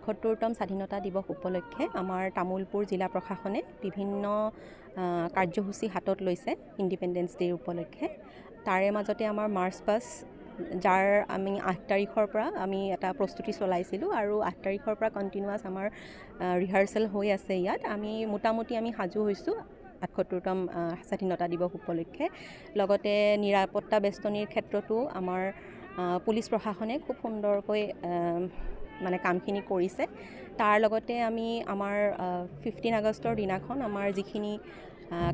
৭৮তম স্বাধীনতা দিৱস উপলক্ষে আমাৰ তামোলপুৰ জিলা প্ৰশাসনে বিভিন্ন কাৰ্যসূচী হাতত লৈছে ইণ্ডিপেণ্ডেন্স ডে উপলক্ষে। তাৰে মাজতে আমাৰ মাৰ্চ পাষ্ট, যাৰ আমি ৮ তাৰিখৰ পৰা আমি এটা প্ৰস্তুতি চলাইছিলোঁ আৰু ৮ তাৰিখৰ পৰা কণ্টিনিউৱাছ আমাৰ ৰিহাৰ্চেল হৈ আছে। ইয়াত আমি মোটামুটি সাজু হৈছোঁ ৭৮তম স্বাধীনতা দিৱস উপলক্ষে। লগতে নিৰাপত্তা বেষ্টনীৰ ক্ষেত্ৰতো আমাৰ পুলিচ প্ৰশাসনে খুব সুন্দৰকৈ কামখিনি কৰিছে। তাৰ লগতে আমি আমাৰ 15 আগষ্টৰ দিনাখন আমাৰ যিখিনি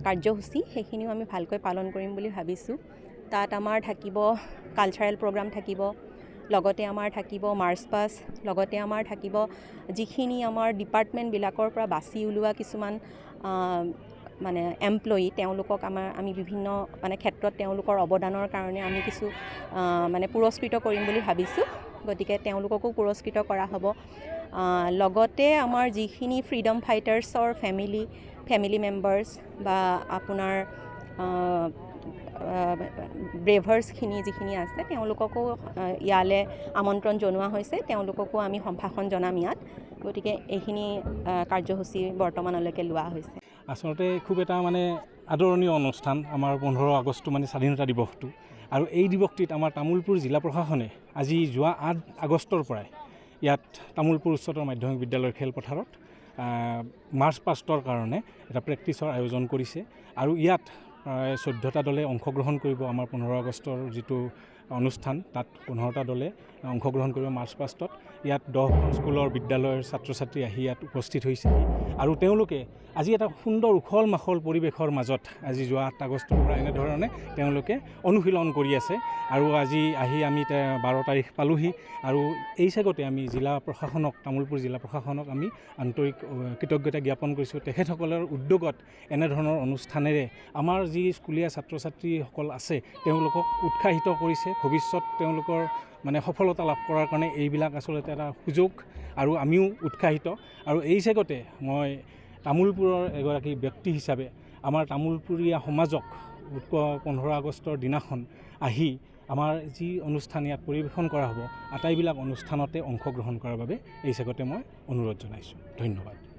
কাৰ্যসূচী সেইখিনিও আমি ভালকৈ পালন কৰিম বুলি ভাবিছোঁ। তাত আমাৰ থাকিব কালচাৰেল প্ৰগ্ৰাম থাকিব, লগতে আমাৰ থাকিব মাৰ্চ পাষ্ট, লগতে আমাৰ থাকিব যিখিনি আমাৰ ডিপাৰ্টমেণ্টবিলাকৰ পৰা বাছি ওলোৱা কিছুমান এমপ্লয়ি, তেওঁলোকক আমি বিভিন্ন ক্ষেত্ৰত তেওঁলোকৰ অৱদানৰ কাৰণে আমি কিছু পুৰস্কৃত কৰিম বুলি ভাবিছোঁ। গতিকে তেওঁলোককো পুৰস্কৃত কৰা হ'ব। লগতে আমাৰ যিখিনি ফ্ৰীডম ফাইটাৰ্ছৰ ফেমিলি মেম্বাৰ্ছ বা আপোনাৰ ব্ৰেভাৰ্ছখিনি যিখিনি আছে তেওঁলোককো ইয়ালৈ আমন্ত্ৰণ জনোৱা হৈছে। তেওঁলোককো আমি সম্ভাষণ জনাম ইয়াত। গতিকে এইখিনি কাৰ্যসূচী বৰ্তমানলৈকে লোৱা হৈছে। আচলতে খুব এটা আদৰণীয় অনুষ্ঠান আমাৰ 15 আগষ্ট স্বাধীনতা দিৱসটো। আৰু এই দিৱসটিত আমাৰ তামোলপুৰ জিলা প্ৰশাসনে আজি যোৱা 8 আগষ্টৰ পৰাই ইয়াত তামোলপুৰ উচ্চতৰ মাধ্যমিক বিদ্যালয়ৰ খেলপথাৰত মাৰ্চ পাষ্টৰ কাৰণে এটা প্ৰেক্টিছৰ আয়োজন কৰিছে। আৰু ইয়াত 14টা দলে অংশগ্ৰহণ কৰিব। আমাৰ 15 আগষ্টৰ যিটো অনুষ্ঠান তাত 15টা দলে অংশগ্ৰহণ কৰিব মাৰ্চ পাষ্টত। ইয়াত 10খন স্কুলৰ বিদ্যালয়ৰ ছাত্ৰ ছাত্ৰী আহি ইয়াত উপস্থিত হৈছে আৰু তেওঁলোকে আজি এটা সুন্দৰ উখল মাখল পৰিৱেশৰ মাজত আজি যোৱা 8 আগষ্টৰ পৰা এনেধৰণে তেওঁলোকে অনুশীলন কৰি আছে। আৰু আজি আহি আমি 12 তাৰিখ পালোহি আৰু এই চেগতে আমি জিলা প্ৰশাসনক, তামোলপুৰ জিলা প্ৰশাসনক আমি আন্তৰিক কৃতজ্ঞতা জ্ঞাপন কৰিছোঁ। তেখেতসকলৰ উদ্যোগত এনেধৰণৰ অনুষ্ঠানেৰে আমাৰ যি স্কুলীয়া ছাত্ৰ ছাত্ৰীসকল আছে তেওঁলোকক উৎসাহিত কৰিছে। ভৱিষ্যত তেওঁলোকৰ সফলতা লাভ কৰাৰ কাৰণে এইবিলাক আচলতে এটা সুযোগ আৰু আমিও উৎসাহিত। আৰু এই চেগতে মই তামোলপুৰৰ এগৰাকী ব্যক্তি হিচাপে আমাৰ তামোলপুৰীয়া সমাজক 15 আগষ্টৰ দিনাখন আহি আমাৰ যি অনুষ্ঠান ইয়াত পৰিৱেশন কৰা হ'ব আটাইবিলাক অনুষ্ঠানতে অংশগ্ৰহণ কৰাৰ বাবে এই চেগতে মই অনুৰোধ জনাইছোঁ। ধন্যবাদ।